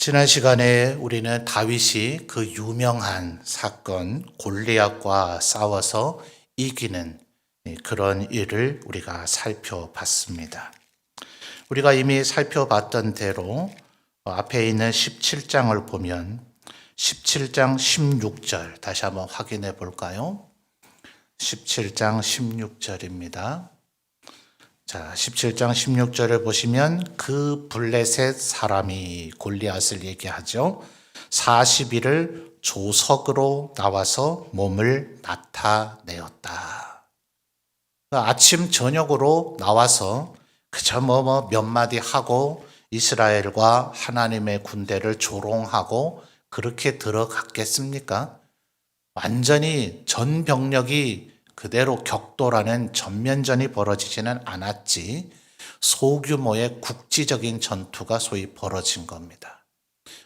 지난 시간에 우리는 다윗이 그 유명한 사건 골리앗과 싸워서 이기는 그런 일을 우리가 살펴봤습니다. 우리가 이미 살펴봤던 대로 앞에 있는 17장을 보면 17장 16절 다시 한번 확인해 볼까요? 17장 16절입니다. 자, 17장 16절을 보시면 그 블레셋 사람이 골리앗을 얘기하죠. 40일을 조석으로 나와서 몸을 나타내었다. 아침 저녁으로 나와서 그저 몇 마디 하고 이스라엘과 하나님의 군대를 조롱하고 그렇게 들어갔겠습니까? 완전히 전 병력이 그대로 격돌하는 전면전이 벌어지지는 않았지 소규모의 국지적인 전투가 소위 벌어진 겁니다.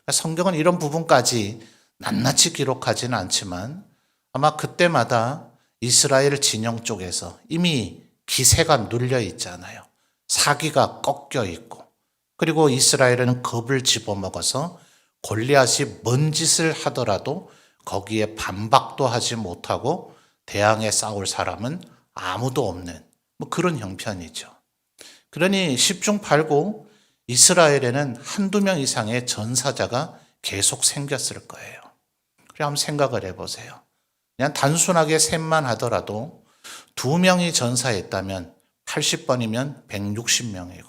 성경은 이런 부분까지 낱낱이 기록하지는 않지만 아마 그때마다 이스라엘 진영 쪽에서 이미 기세가 눌려 있잖아요. 사기가 꺾여 있고 그리고 이스라엘은 겁을 집어먹어서 골리앗이 뭔 짓을 하더라도 거기에 반박도 하지 못하고 대항해 싸울 사람은 아무도 없는 그런 형편이죠. 그러니 10중 8구 이스라엘에는 한두 명 이상의 전사자가 계속 생겼을 거예요. 그래 한번 생각을 해보세요. 그냥 단순하게 셈만 하더라도 2명이 전사했다면 80번이면 160명이고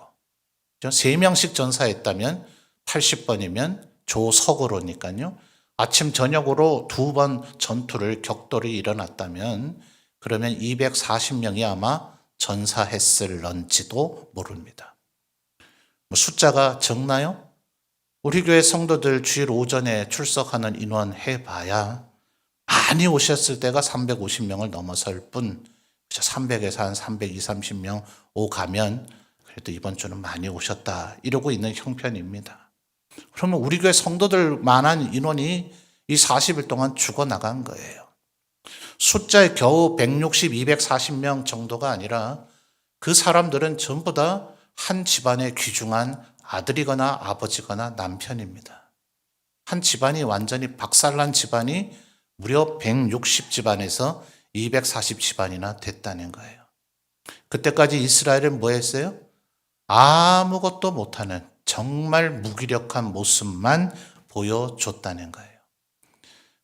3명씩 전사했다면 80번이면 조석으로니까요. 아침 저녁으로 2번 전투를 격돌이 일어났다면 그러면 240명이 아마 전사했을런지도 모릅니다. 숫자가 적나요? 우리 교회 성도들 주일 오전에 출석하는 인원 해봐야 많이 오셨을 때가 350명을 넘어설 뿐 300에서 한 320, 30명 오가면 그래도 이번 주는 많이 오셨다 이러고 있는 형편입니다. 그러면 우리 교회 성도들만한 인원이 이 40일 동안 죽어나간 거예요. 숫자에 겨우 160, 240명 정도가 아니라 그 사람들은 전부 다 한 집안의 귀중한 아들이거나 아버지거나 남편입니다. 한 집안이 완전히 박살난 집안이 무려 160 집안에서 240 집안이나 됐다는 거예요. 그때까지 이스라엘은 뭐 했어요? 아무것도 못하는 정말 무기력한 모습만 보여줬다는 거예요.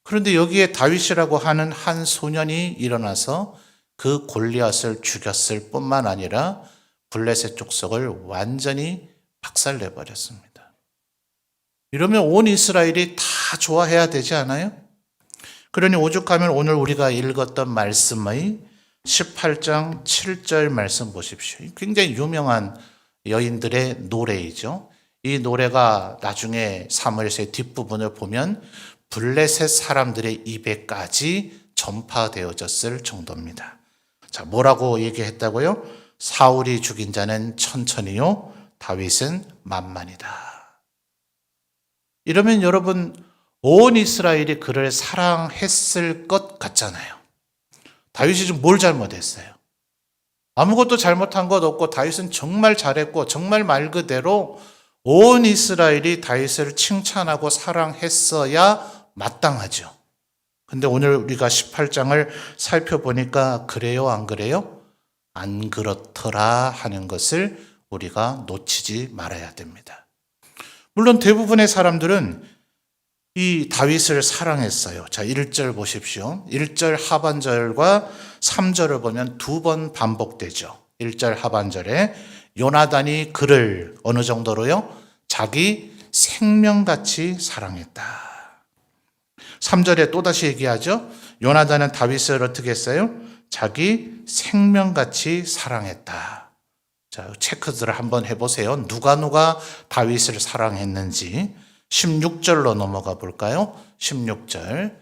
그런데 여기에 다윗이라고 하는 한 소년이 일어나서 그 골리앗을 죽였을 뿐만 아니라 블레셋 족속을 완전히 박살내버렸습니다. 이러면 온 이스라엘이 다 좋아해야 되지 않아요? 그러니 오죽하면 오늘 우리가 읽었던 말씀의 18장 7절 말씀 보십시오. 굉장히 유명한 여인들의 노래이죠. 이 노래가 나중에 사무엘서의 뒷부분을 보면 블레셋 사람들의 입에까지 전파되어졌을 정도입니다. 자, 뭐라고 얘기했다고요? 사울이 죽인 자는 천천히요, 다윗은 만만이다. 이러면 여러분, 온 이스라엘이 그를 사랑했을 것 같잖아요. 다윗이 지금 뭘 잘못했어요? 아무것도 잘못한 것 없고 다윗은 정말 잘했고 정말 말 그대로 온 이스라엘이 다윗을 칭찬하고 사랑했어야 마땅하죠. 근데 오늘 우리가 18장을 살펴보니까 그래요, 안 그래요? 안 그렇더라 하는 것을 우리가 놓치지 말아야 됩니다. 물론 대부분의 사람들은 이 다윗을 사랑했어요. 자, 1절 보십시오. 1절 하반절과 3절을 보면 2번 반복되죠. 1절 하반절에 요나단이 그를 어느 정도로요? 자기 생명같이 사랑했다. 3절에 또다시 얘기하죠. 요나단은 다윗을 어떻게 했어요? 자기 생명같이 사랑했다. 자, 체크들을 한번 해보세요. 누가 다윗을 사랑했는지 16절로 넘어가 볼까요? 16절.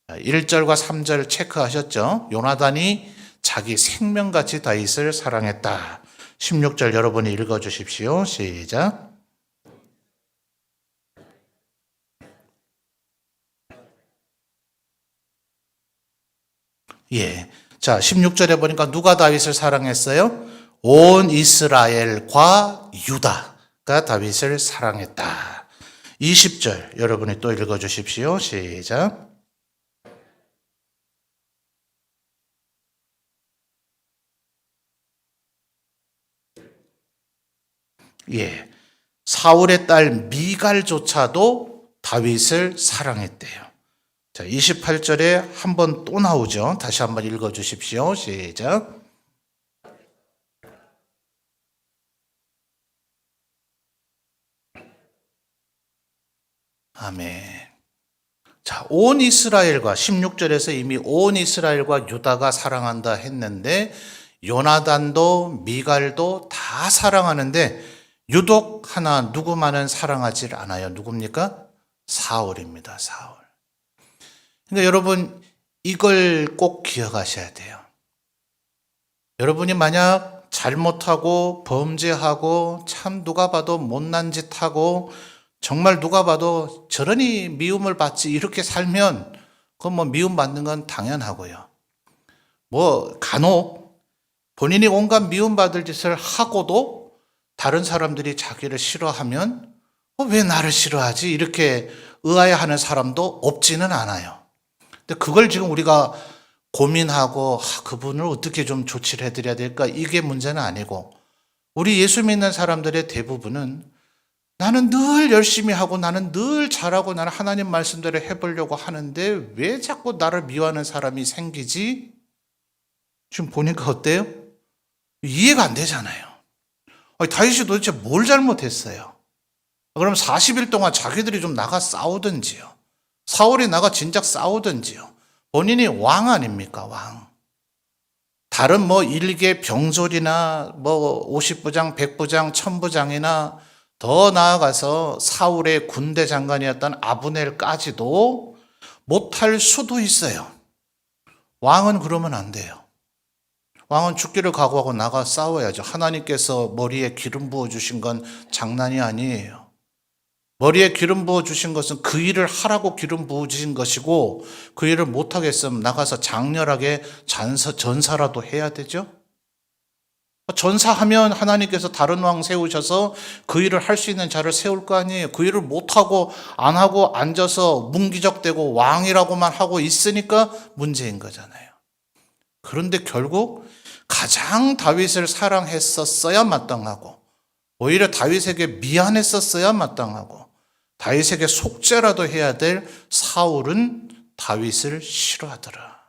1절과 3절 체크하셨죠? 요나단이 자기 생명같이 다윗을 사랑했다. 16절 여러분이 읽어주십시오. 시작. 예. 자, 16절에 보니까 누가 다윗을 사랑했어요? 온 이스라엘과 유다가 다윗을 사랑했다. 20절 여러분이 또 읽어주십시오. 시작. 예, 사울의 딸 미갈조차도 다윗을 사랑했대요. 자, 28절에 한 번 또 나오죠. 다시 한번 읽어주십시오. 시작. 아멘. 자, 온 이스라엘과 16절에서 이미 온 이스라엘과 유다가 사랑한다 했는데 요나단도 미갈도 다 사랑하는데 유독 하나 누구만은 사랑하지 않아요. 누굽니까? 사울입니다. 사울. 그러니까 여러분 이걸 꼭 기억하셔야 돼요. 여러분이 만약 잘못하고 범죄하고 참 누가 봐도 못난 짓 하고 정말 누가 봐도 저러니 미움을 받지 이렇게 살면 그건 뭐 미움 받는 건 당연하고요. 뭐 간혹 본인이 온갖 미움 받을 짓을 하고도 다른 사람들이 자기를 싫어하면 왜 나를 싫어하지? 이렇게 의아해하는 사람도 없지는 않아요. 근데 그걸 지금 우리가 고민하고 그분을 어떻게 좀 조치를 해드려야 될까? 이게 문제는 아니고 우리 예수 믿는 사람들의 대부분은 나는 늘 열심히 하고 나는 늘 잘하고 나는 하나님 말씀대로 해보려고 하는데 왜 자꾸 나를 미워하는 사람이 생기지? 지금 보니까 어때요? 이해가 안 되잖아요. 다윗이 도대체 뭘 잘못했어요? 그럼 40일 동안 자기들이 좀 나가 싸우든지요. 사울이 나가 진작 싸우든지요. 본인이 왕 아닙니까? 왕. 다른 뭐 일개 병졸이나 뭐 50부장, 100부장, 1000부장이나 더 나아가서 사울의 군대 장관이었던 아브넬까지도 못할 수도 있어요. 왕은 그러면 안 돼요. 왕은 죽기를 각오하고 나가 싸워야죠. 하나님께서 머리에 기름 부어주신 건 장난이 아니에요. 머리에 기름 부어주신 것은 그 일을 하라고 기름 부어주신 것이고 그 일을 못하겠으면 나가서 장렬하게 전사라도 해야 되죠. 전사하면 하나님께서 다른 왕 세우셔서 그 일을 할 수 있는 자를 세울 거 아니에요. 그 일을 못하고 안 하고 앉아서 문기적대고 왕이라고만 하고 있으니까 문제인 거잖아요. 그런데 결국 가장 다윗을 사랑했었어야 마땅하고 오히려 다윗에게 미안했었어야 마땅하고 다윗에게 속죄라도 해야 될 사울은 다윗을 싫어하더라.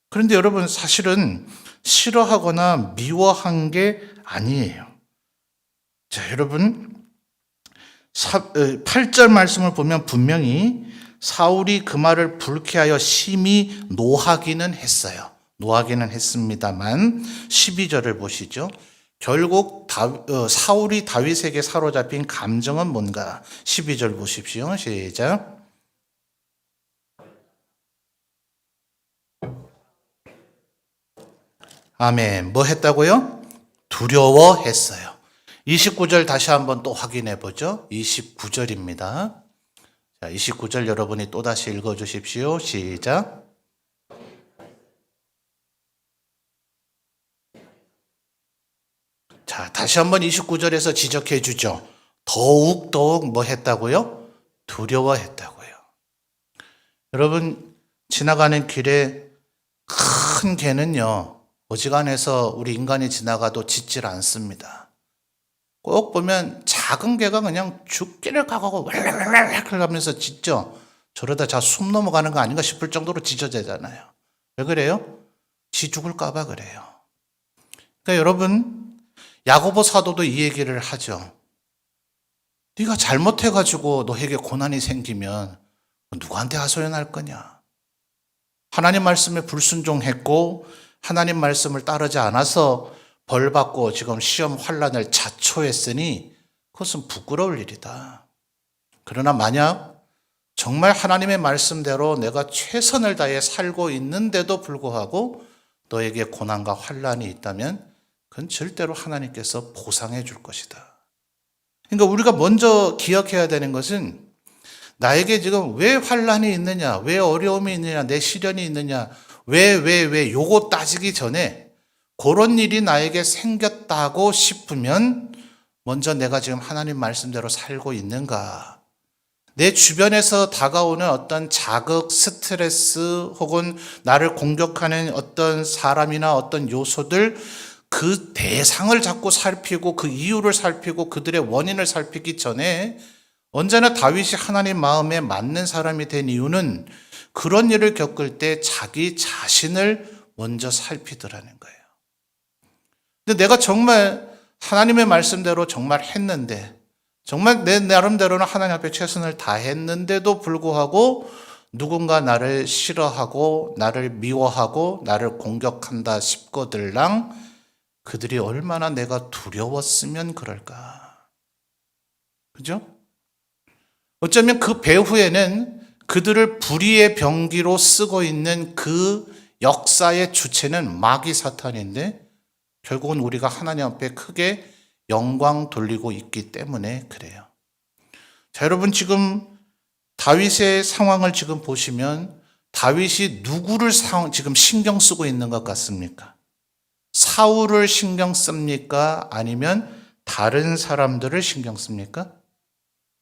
그런데 여러분 사실은 싫어하거나 미워한 게 아니에요. 자, 여러분 8절 말씀을 보면 분명히 사울이 그 말을 불쾌하여 심히 노하기는 했어요. 노하기는 했습니다만 12절을 보시죠. 결국 사울이 다윗에게 사로잡힌 감정은 뭔가? 12절 보십시오. 시작. 아멘. 뭐 했다고요? 두려워했어요. 29절 다시 한번 또 확인해 보죠. 29절입니다. 자, 29절 여러분이 또 다시 읽어 주십시오. 시작. 자, 다시 한번 29절에서 지적해 주죠. 더욱 뭐 했다고요? 두려워했다고요. 여러분, 지나가는 길에 큰 개는요, 어지간해서 우리 인간이 지나가도 짖질 않습니다. 꼭 보면 작은 개가 그냥 죽기를 각오하고 왈왈왈 하면서 짖죠. 저러다 숨 넘어가는 거 아닌가 싶을 정도로 짖어대잖아요. 왜 그래요? 지 죽을까 봐 그래요. 그러니까 여러분, 야고보 사도도 이 얘기를 하죠. 네가 잘못해가지고 너에게 고난이 생기면 누구한테 하소연할 거냐? 하나님 말씀에 불순종했고 하나님 말씀을 따르지 않아서 벌받고 지금 시험 환난을 자초했으니 그것은 부끄러울 일이다. 그러나 만약 정말 하나님의 말씀대로 내가 최선을 다해 살고 있는데도 불구하고 너에게 고난과 환난이 있다면 그건 절대로 하나님께서 보상해 줄 것이다. 그러니까 우리가 먼저 기억해야 되는 것은 나에게 지금 왜 환난이 있느냐, 왜 어려움이 있느냐, 내 시련이 있느냐, 왜 요거 따지기 전에 그런 일이 나에게 생겼다고 싶으면 먼저 내가 지금 하나님 말씀대로 살고 있는가, 내 주변에서 다가오는 어떤 자극, 스트레스 혹은 나를 공격하는 어떤 사람이나 어떤 요소들, 그 대상을 자꾸 살피고 그 이유를 살피고 그들의 원인을 살피기 전에 언제나 다윗이 하나님 마음에 맞는 사람이 된 이유는 그런 일을 겪을 때 자기 자신을 먼저 살피더라는 거예요. 근데 내가 정말 하나님의 말씀대로 정말 했는데, 정말 내 나름대로는 하나님 앞에 최선을 다했는데도 불구하고 누군가 나를 싫어하고 나를 미워하고 나를 공격한다 싶거들랑 그들이 얼마나 내가 두려웠으면 그럴까. 그죠? 어쩌면 그 배후에는 그들을 불의의 병기로 쓰고 있는 그 역사의 주체는 마귀 사탄인데 결국은 우리가 하나님 앞에 크게 영광 돌리고 있기 때문에 그래요. 자, 여러분 지금 다윗의 상황을 지금 보시면 다윗이 누구를 지금 신경 쓰고 있는 것 같습니까? 사울을 신경 씁니까? 아니면 다른 사람들을 신경 씁니까?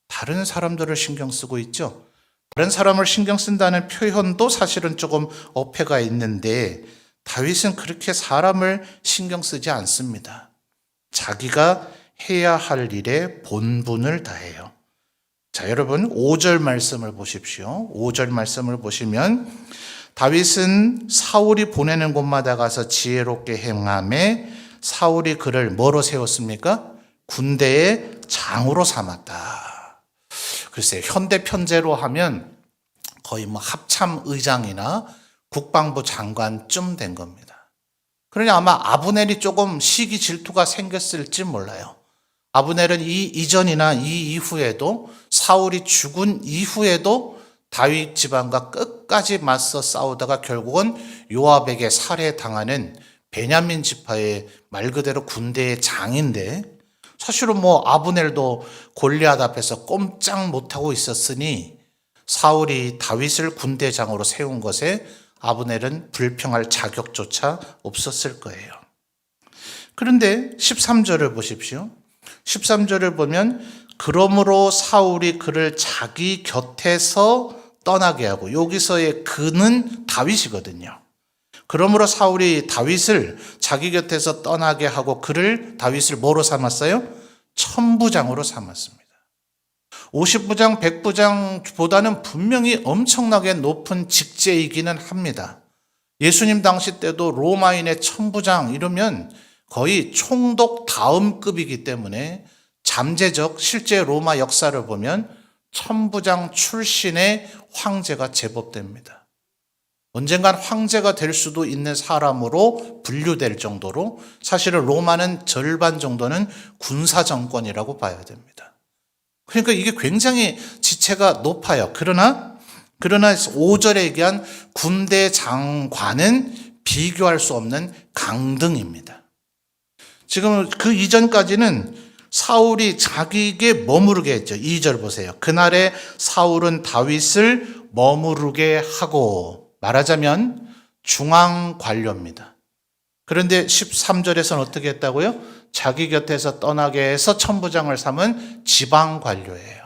다른 사람들을 신경 쓰고 있죠. 다른 사람을 신경 쓴다는 표현도 사실은 조금 어폐가 있는데 다윗은 그렇게 사람을 신경 쓰지 않습니다. 자기가 해야 할 일에 본분을 다해요. 자, 여러분 5절 말씀을 보십시오. 5절 말씀을 보시면 다윗은 사울이 보내는 곳마다 가서 지혜롭게 행하매 사울이 그를 뭐로 세웠습니까? 군대의 장으로 삼았다. 글쎄요, 현대 편제로 하면 거의 뭐 합참 의장이나 국방부 장관쯤 된 겁니다. 그러니 아마 아브넬이 조금 시기 질투가 생겼을지 몰라요. 아브넬은 이 이전이나 이 이후에도 사울이 죽은 이후에도 다윗 집안과 끝까지 맞서 싸우다가 결국은 요압에게 살해당하는 베냐민 지파의 말 그대로 군대의 장인데 사실은 뭐 아브넬도 골리앗 앞에서 꼼짝 못하고 있었으니 사울이 다윗을 군대장으로 세운 것에 아브넬은 불평할 자격조차 없었을 거예요. 그런데 13절을 보십시오. 13절을 보면 그러므로 사울이 그를 자기 곁에서 떠나게 하고, 여기서의 그는 다윗이거든요. 그러므로 사울이 다윗을 자기 곁에서 떠나게 하고 그를 다윗을 뭐로 삼았어요? 천부장으로 삼았습니다. 50부장, 100부장보다는 분명히 엄청나게 높은 직제이기는 합니다. 예수님 당시 때도 로마인의 천부장 이러면 거의 총독 다음급이기 때문에 잠재적 실제 로마 역사를 보면 천부장 출신의 황제가 제법 됩니다. 언젠간 황제가 될 수도 있는 사람으로 분류될 정도로 사실은 로마는 절반 정도는 군사정권이라고 봐야 됩니다. 그러니까 이게 굉장히 지체가 높아요. 그러나 5절에 얘기한 군대 장관은 비교할 수 없는 강등입니다. 지금 그 이전까지는 사울이 자기에게 머무르게 했죠. 2절 보세요. 그날에 사울은 다윗을 머무르게 하고, 말하자면 중앙관료입니다. 그런데 13절에서는 어떻게 했다고요? 자기 곁에서 떠나게 해서 천부장을 삼은 지방관료예요.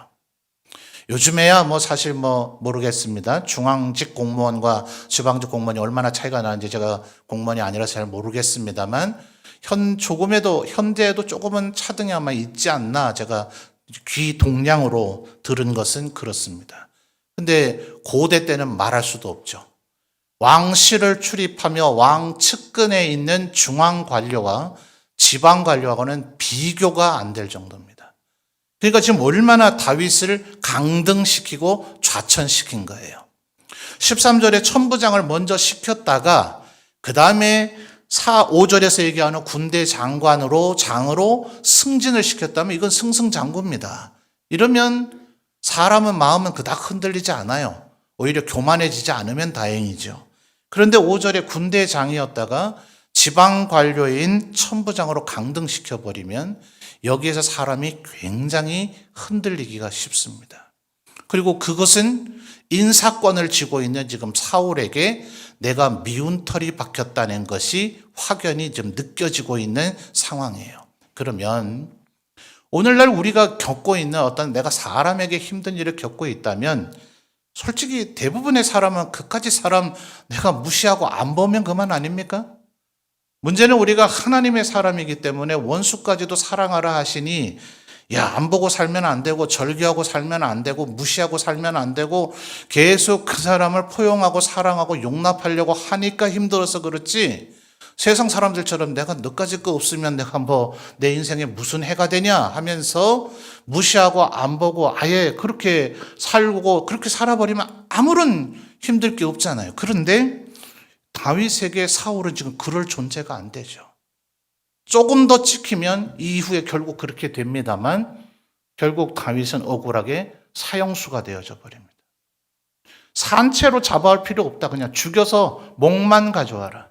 요즘에야 뭐 사실 뭐 모르겠습니다. 중앙직 공무원과 지방직 공무원이 얼마나 차이가 나는지 제가 공무원이 아니라서 잘 모르겠습니다만 현재에도 조금은 차등이 아마 있지 않나 제가 귀 동량으로 들은 것은 그렇습니다. 근데 고대 때는 말할 수도 없죠. 왕실을 출입하며 왕 측근에 있는 중앙관료와 지방관료하고는 비교가 안 될 정도입니다. 그러니까 지금 얼마나 다윗을 강등시키고 좌천시킨 거예요. 13절에 천부장을 먼저 시켰다가 그 다음에 5절에서 얘기하는 군대 장관으로 장으로 승진을 시켰다면 이건 승승장구입니다. 이러면 사람은 마음은 그닥 흔들리지 않아요. 오히려 교만해지지 않으면 다행이죠. 그런데 5절에 군대장이었다가 지방관료인 천부장으로 강등시켜버리면 여기에서 사람이 굉장히 흔들리기가 쉽습니다. 그리고 그것은 인사권을 쥐고 있는 지금 사울에게 내가 미운 털이 박혔다는 것이 확연히 좀 느껴지고 있는 상황이에요. 그러면 오늘날 우리가 겪고 있는 어떤 내가 사람에게 힘든 일을 겪고 있다면 솔직히 대부분의 사람은 그까지 사람 내가 무시하고 안 보면 그만 아닙니까? 문제는 우리가 하나님의 사람이기 때문에 원수까지도 사랑하라 하시니 야, 안 보고 살면 안 되고 절규하고 살면 안 되고 무시하고 살면 안 되고 계속 그 사람을 포용하고 사랑하고 용납하려고 하니까 힘들어서 그렇지, 세상 사람들처럼 내가 너까지 거 없으면 내가 뭐 내 인생에 무슨 해가 되냐 하면서 무시하고 안 보고 아예 그렇게 살고 그렇게 살아버리면 아무런 힘들 게 없잖아요. 그런데 다윗에게 사울은 지금 그럴 존재가 안 되죠. 조금 더 찍히면 이후에 결국 그렇게 됩니다만 결국 다윗은 억울하게 사형수가 되어져 버립니다. 산채로 잡아올 필요 없다. 그냥 죽여서 목만 가져와라.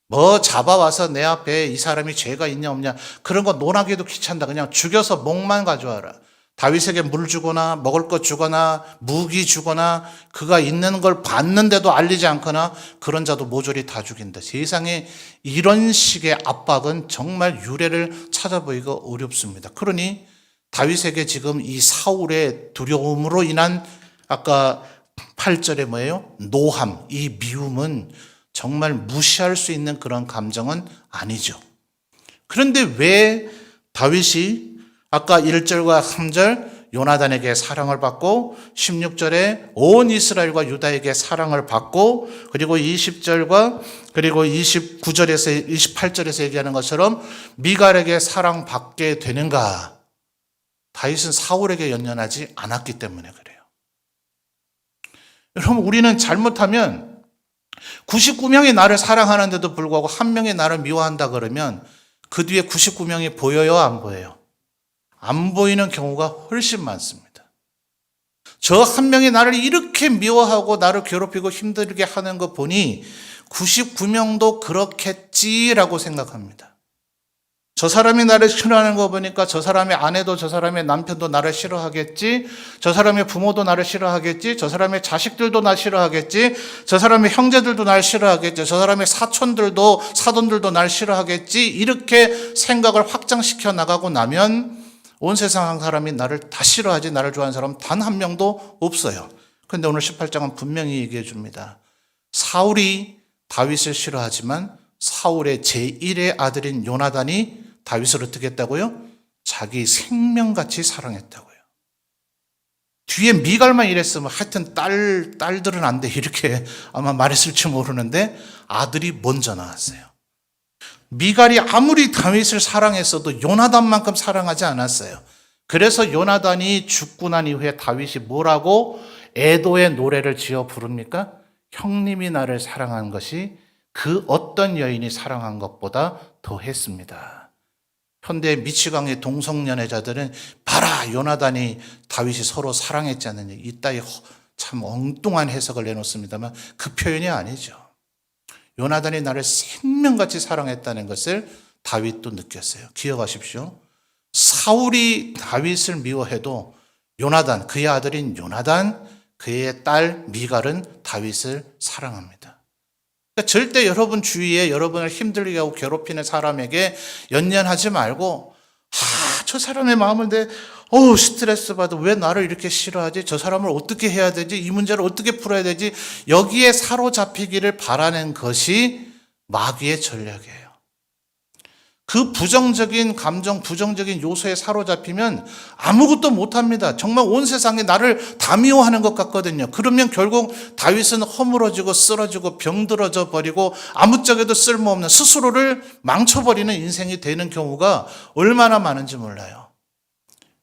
뭐 잡아와서 내 앞에 이 사람이 죄가 있냐 없냐 그런 거 논하기도 귀찮다. 그냥 죽여서 목만 가져와라. 다윗에게 물 주거나 먹을 것 주거나 무기 주거나 그가 있는 걸 봤는데도 알리지 않거나 그런 자도 모조리 다 죽인다. 세상에 이런 식의 압박은 정말 유례를 찾아보기가 어렵습니다. 그러니 다윗에게 지금 이 사울의 두려움으로 인한 아까 8절에 뭐예요? 노함, 이 미움은 정말 무시할 수 있는 그런 감정은 아니죠. 그런데 왜 다윗이 아까 1절과 3절 요나단에게 사랑을 받고 16절에 온 이스라엘과 유다에게 사랑을 받고 그리고 20절과 그리고 29절에서 28절에서 얘기하는 것처럼 미갈에게 사랑받게 되는가? 다윗은 사울에게 연연하지 않았기 때문에 그래요. 여러분, 우리는 잘못하면 99명이 나를 사랑하는데도 불구하고 한 명이 나를 미워한다 그러면 그 뒤에 99명이 보여요, 안 보여요? 안 보이는 경우가 훨씬 많습니다. 저 한 명이 나를 이렇게 미워하고 나를 괴롭히고 힘들게 하는 거 보니 99명도 그렇겠지라고 생각합니다. 저 사람이 나를 싫어하는 거 보니까 저 사람의 아내도 저 사람의 남편도 나를 싫어하겠지, 저 사람의 부모도 나를 싫어하겠지, 저 사람의 자식들도 나를 싫어하겠지, 저 사람의 형제들도 나를 싫어하겠지, 저 사람의 사촌들도 사돈들도 나를 싫어하겠지, 이렇게 생각을 확장시켜 나가고 나면 온 세상 사람이 나를 다 싫어하지 나를 좋아하는 사람 단 한 명도 없어요. 그런데 오늘 18장은 분명히 얘기해 줍니다. 사울이 다윗을 싫어하지만 사울의 제1의 아들인 요나단이 다윗을 어떻게 했다고요? 자기 생명같이 사랑했다고요. 뒤에 미갈만 이랬으면 하여튼 딸들은 안 돼 이렇게 아마 말했을지 모르는데 아들이 먼저 나왔어요. 미갈이 아무리 다윗을 사랑했어도 요나단만큼 사랑하지 않았어요. 그래서 요나단이 죽고 난 이후에 다윗이 뭐라고 애도의 노래를 지어 부릅니까? 형님이 나를 사랑한 것이 그 어떤 여인이 사랑한 것보다 더했습니다. 현대 미치광이 동성연애자들은 봐라 요나단이 다윗이 서로 사랑했지 않느냐 이따위 참 엉뚱한 해석을 내놓습니다만 그 표현이 아니죠. 요나단이 나를 생명같이 사랑했다는 것을 다윗도 느꼈어요. 기억하십시오. 사울이 다윗을 미워해도 요나단, 그의 아들인 요나단, 그의 딸 미갈은 다윗을 사랑합니다. 그러니까 절대 여러분 주위에 여러분을 힘들게 하고 괴롭히는 사람에게 연연하지 말고 저 사람의 마음을 스트레스 받아 왜 나를 이렇게 싫어하지? 저 사람을 어떻게 해야 되지? 이 문제를 어떻게 풀어야 되지? 여기에 사로잡히기를 바라는 것이 마귀의 전략이에요. 그 부정적인 감정, 부정적인 요소에 사로잡히면 아무것도 못합니다. 정말 온 세상에 나를 다 미워하는 것 같거든요. 그러면 결국 다윗은 허물어지고 쓰러지고 병들어져 버리고 아무짝에도 쓸모없는 스스로를 망쳐버리는 인생이 되는 경우가 얼마나 많은지 몰라요.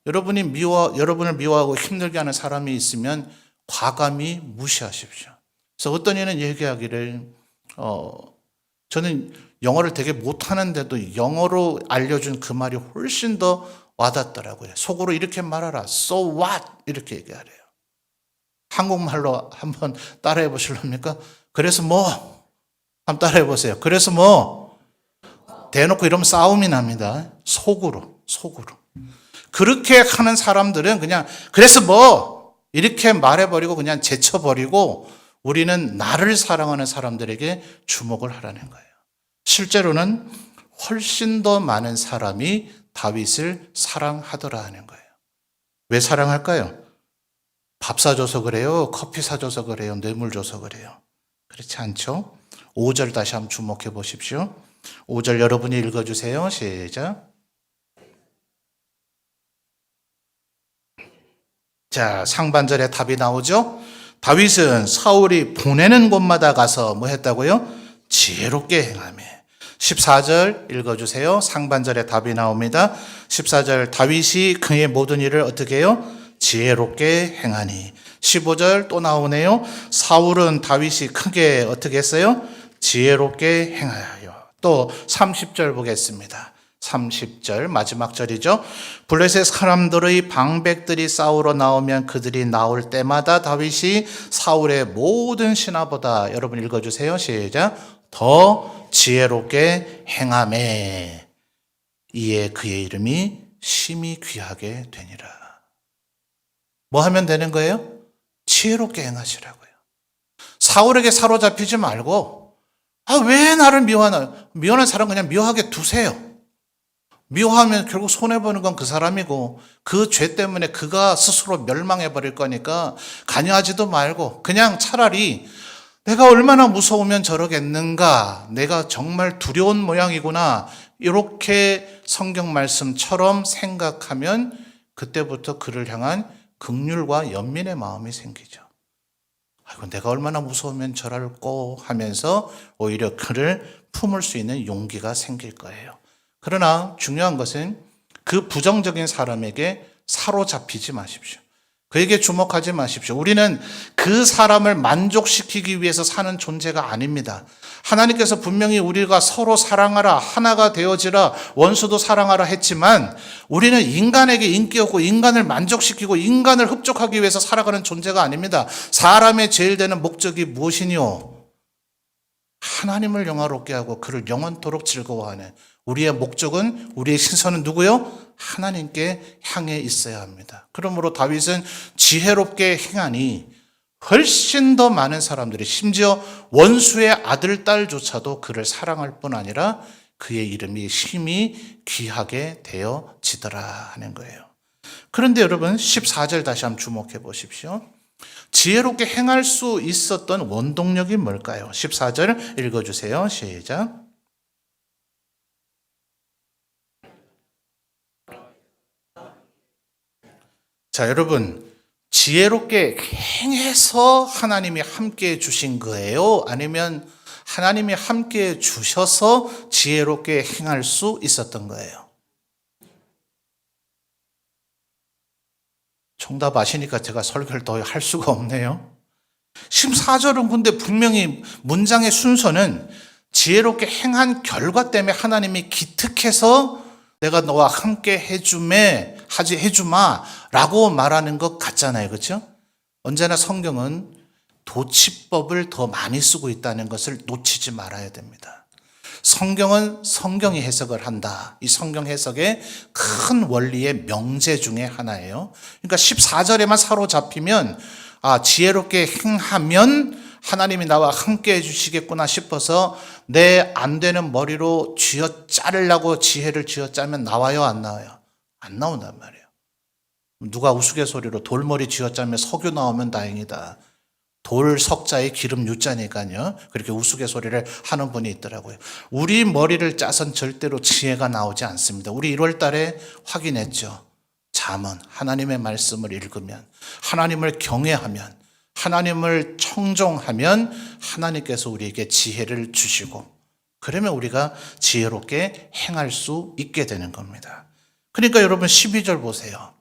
여러분을 미워하고 힘들게 하는 사람이 있으면 과감히 무시하십시오. 그래서 어떤 이는 얘기하기를 저는 영어를 되게 못하는데도 영어로 알려준 그 말이 훨씬 더 와닿더라고요. 속으로 이렇게 말하라. So what? 이렇게 얘기하래요. 한국말로 한번 따라해 보실랍니까? 그래서 뭐? 한번 따라해 보세요. 그래서 뭐? 대놓고 이러면 싸움이 납니다. 속으로. 그렇게 하는 사람들은 그냥 그래서 뭐? 이렇게 말해버리고 그냥 제쳐버리고 우리는 나를 사랑하는 사람들에게 주목을 하라는 거예요. 실제로는 훨씬 더 많은 사람이 다윗을 사랑하더라 하는 거예요. 왜 사랑할까요? 밥 사줘서 그래요? 커피 사줘서 그래요? 뇌물 줘서 그래요? 그렇지 않죠? 5절 다시 한번 주목해 보십시오. 5절 여러분이 읽어주세요. 시작. 자, 상반절에 답이 나오죠? 다윗은 사울이 보내는 곳마다 가서 뭐 했다고요? 지혜롭게 행하며. 14절 읽어주세요. 상반절에 답이 나옵니다. 14절 다윗이 그의 모든 일을 어떻게 해요? 지혜롭게 행하니. 15절 또 나오네요. 사울은 다윗이 크게 어떻게 했어요? 지혜롭게 행하여. 또 30절 보겠습니다. 30절 마지막 절이죠. 블레셋 사람들의 방백들이 싸우러 나오면 그들이 나올 때마다 다윗이 사울의 모든 신하보다, 여러분 읽어주세요. 시작. 더 지혜롭게 행하매 이에 그의 이름이 심히 귀하게 되니라. 뭐 하면 되는 거예요? 지혜롭게 행하시라고요. 사울에게 사로잡히지 말고, 왜 나를 미워하나? 미워하는 사람 그냥 미워하게 두세요. 미워하면 결국 손해보는 건 그 사람이고 그 죄 때문에 그가 스스로 멸망해버릴 거니까 관여하지도 말고 그냥 차라리 내가 얼마나 무서우면 저러겠는가, 내가 정말 두려운 모양이구나, 이렇게 성경 말씀처럼 생각하면 그때부터 그를 향한 긍휼과 연민의 마음이 생기죠. 아이고, 내가 얼마나 무서우면 저럴꼬 하면서 오히려 그를 품을 수 있는 용기가 생길 거예요. 그러나 중요한 것은 그 부정적인 사람에게 사로잡히지 마십시오. 그에게 주목하지 마십시오. 우리는 그 사람을 만족시키기 위해서 사는 존재가 아닙니다. 하나님께서 분명히 우리가 서로 사랑하라, 하나가 되어지라, 원수도 사랑하라 했지만 우리는 인간에게 인기 없고 인간을 만족시키고 인간을 흡족하기 위해서 살아가는 존재가 아닙니다. 사람의 제일 되는 목적이 무엇이니요? 하나님을 영화롭게 하고 그를 영원토록 즐거워하는, 우리의 목적은, 우리의 시선은 누구요? 하나님께 향해 있어야 합니다. 그러므로 다윗은 지혜롭게 행하니 훨씬 더 많은 사람들이, 심지어 원수의 아들, 딸조차도 그를 사랑할 뿐 아니라 그의 이름이 심히 귀하게 되어지더라 하는 거예요. 그런데 여러분 14절 다시 한번 주목해 보십시오. 지혜롭게 행할 수 있었던 원동력이 뭘까요? 14절 읽어주세요. 시작. 자, 여러분, 지혜롭게 행해서 하나님이 함께 주신 거예요? 아니면 하나님이 함께 주셔서 지혜롭게 행할 수 있었던 거예요? 정답 아시니까 제가 설교를 더 할 수가 없네요. 14절은 근데 분명히 문장의 순서는 지혜롭게 행한 결과 때문에 하나님이 기특해서 내가 너와 함께 해주마 라고 말하는 것 같잖아요. 그렇죠? 언제나 성경은 도치법을 더 많이 쓰고 있다는 것을 놓치지 말아야 됩니다. 성경은 성경이 해석을 한다. 이 성경 해석의 큰 원리의 명제 중에 하나예요. 그러니까 14절에만 사로잡히면 지혜롭게 행하면 하나님이 나와 함께 해주시겠구나 싶어서 내 안 되는 머리로 쥐어짜르려고 지혜를 쥐어짜면 나와요, 안 나와요? 안 나온단 말이에요. 누가 우스갯소리로 돌머리 쥐어짜면 석유 나오면 다행이다. 돌 석자에 기름 유자니까요. 그렇게 우스갯소리를 하는 분이 있더라고요. 우리 머리를 짜선 절대로 지혜가 나오지 않습니다. 우리 1월 달에 확인했죠. 잠언, 하나님의 말씀을 읽으면, 하나님을 경외하면, 하나님을 청종하면 하나님께서 우리에게 지혜를 주시고, 그러면 우리가 지혜롭게 행할 수 있게 되는 겁니다. 그러니까 여러분 12절 보세요.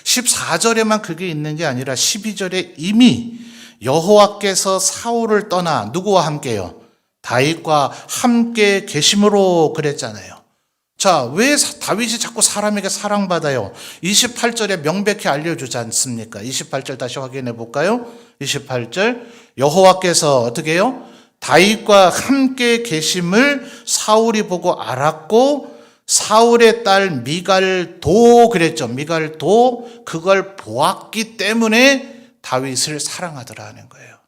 14절에만 그게 있는 게 아니라 12절에 이미 여호와께서 사울을 떠나 누구와 함께요? 다윗과 함께 계심으로 그랬잖아요. 자, 왜 다윗이 자꾸 사람에게 사랑받아요? 28절에 명백히 알려주지 않습니까? 28절 다시 확인해 볼까요? 28절 여호와께서 어떻게 해요? 다윗과 함께 계심을 사울이 보고 알았고 사울의 딸 미갈도 그랬죠. 미갈도 그걸 보았기 때문에 다윗을 사랑하더라 하는 거예요.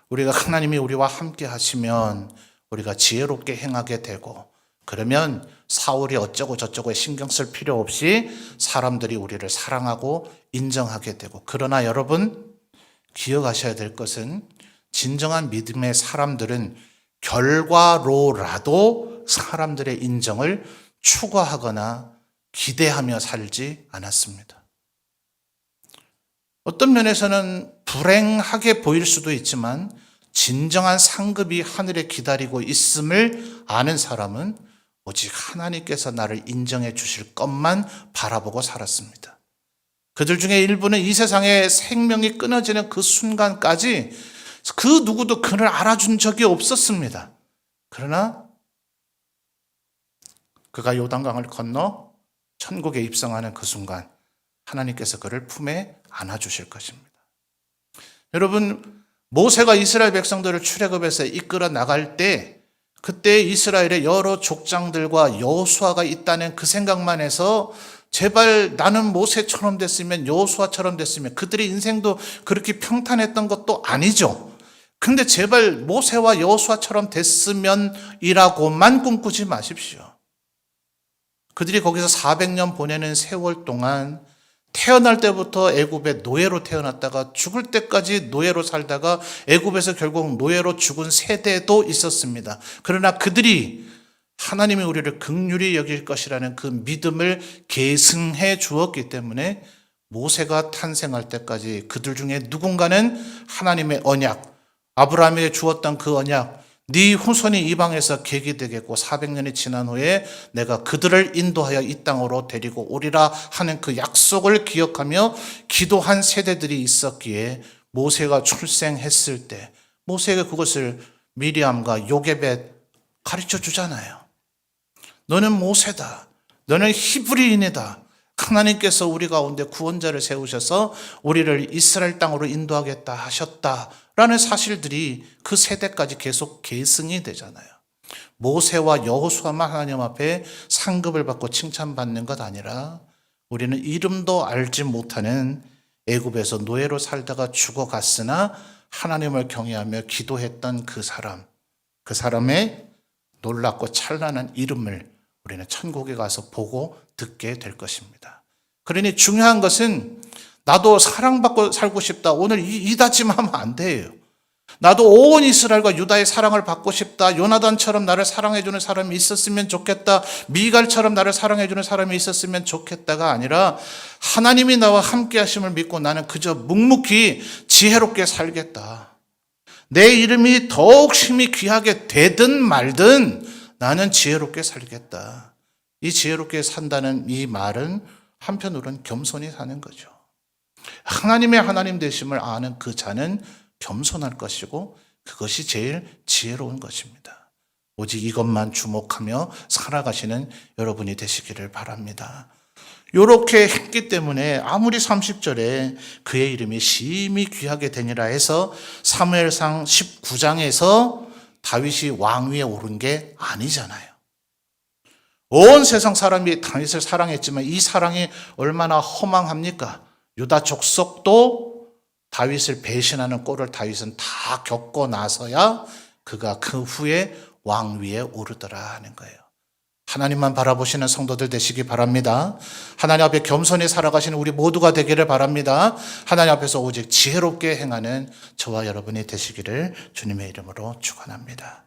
우리가 하나님이 우리와 함께 하시면 우리가 지혜롭게 행하게 되고, 그러면 사울이 어쩌고 저쩌고에 신경 쓸 필요 없이 사람들이 우리를 사랑하고 인정하게 되고, 그러나 여러분 기억하셔야 될 것은 진정한 믿음의 사람들은 결과로라도 사람들의 인정을 추구하거나 기대하며 살지 않았습니다. 어떤 면에서는 불행하게 보일 수도 있지만 진정한 상급이 하늘에 기다리고 있음을 아는 사람은 오직 하나님께서 나를 인정해 주실 것만 바라보고 살았습니다. 그들 중에 일부는 이 세상에 생명이 끊어지는 그 순간까지 그 누구도 그를 알아준 적이 없었습니다. 그러나 그가 요단강을 건너 천국에 입성하는 그 순간 하나님께서 그를 품에 안아주실 것입니다. 여러분, 모세가 이스라엘 백성들을 출애굽에서 이끌어 나갈 때 그때 이스라엘의 여러 족장들과 여호수아가 있다는 그 생각만 해서 제발 나는 모세처럼 됐으면, 여호수아처럼 됐으면, 그들의 인생도 그렇게 평탄했던 것도 아니죠. 근데 제발 모세와 여호수아처럼 됐으면이라고만 꿈꾸지 마십시오. 그들이 거기서 400년 보내는 세월 동안 태어날 때부터 애굽의 노예로 태어났다가 죽을 때까지 노예로 살다가 애굽에서 결국 노예로 죽은 세대도 있었습니다. 그러나 그들이 하나님이 우리를 긍휼히 여길 것이라는 그 믿음을 계승해 주었기 때문에 모세가 탄생할 때까지 그들 중에 누군가는 하나님의 언약, 아브라함에게 주었던 그 언약, 네 후손이 이방에서 객이 되겠고 400년이 지난 후에 내가 그들을 인도하여 이 땅으로 데리고 오리라 하는 그 약속을 기억하며 기도한 세대들이 있었기에 모세가 출생했을 때 모세가 그것을 미리암과 요게벳 가르쳐 주잖아요. 너는 모세다. 너는 히브리인이다. 하나님께서 우리 가운데 구원자를 세우셔서 우리를 이스라엘 땅으로 인도하겠다 하셨다라는 사실들이 그 세대까지 계속 계승이 되잖아요. 모세와 여호수아만 하나님 앞에 상급을 받고 칭찬받는 것 아니라 우리는 이름도 알지 못하는 애굽에서 노예로 살다가 죽어갔으나 하나님을 경외하며 기도했던 그 사람의 놀랍고 찬란한 이름을 우리는 천국에 가서 보고 듣게 될 것입니다. 그러니 중요한 것은 나도 사랑받고 살고 싶다. 오늘 이 다짐하면 안 돼요. 나도 온 이스라엘과 유다의 사랑을 받고 싶다. 요나단처럼 나를 사랑해주는 사람이 있었으면 좋겠다. 미갈처럼 나를 사랑해주는 사람이 있었으면 좋겠다가 아니라 하나님이 나와 함께 하심을 믿고 나는 그저 묵묵히 지혜롭게 살겠다. 내 이름이 더욱 힘이 귀하게 되든 말든 나는 지혜롭게 살겠다. 이 지혜롭게 산다는 이 말은 한편으로는 겸손히 사는 거죠. 하나님의 하나님 되심을 아는 그 자는 겸손할 것이고 그것이 제일 지혜로운 것입니다. 오직 이것만 주목하며 살아가시는 여러분이 되시기를 바랍니다. 이렇게 했기 때문에 아무리 30절에 그의 이름이 심히 귀하게 되니라 해서 사무엘상 19장에서 다윗이 왕 위에 오른 게 아니잖아요. 온 세상 사람이 다윗을 사랑했지만 이 사랑이 얼마나 허망합니까? 유다 족속도 다윗을 배신하는 꼴을 다윗은 다 겪고 나서야 그가 그 후에 왕 위에 오르더라 하는 거예요. 하나님만 바라보시는 성도들 되시기 바랍니다. 하나님 앞에 겸손히 살아가시는 우리 모두가 되기를 바랍니다. 하나님 앞에서 오직 지혜롭게 행하는 저와 여러분이 되시기를 주님의 이름으로 축원합니다.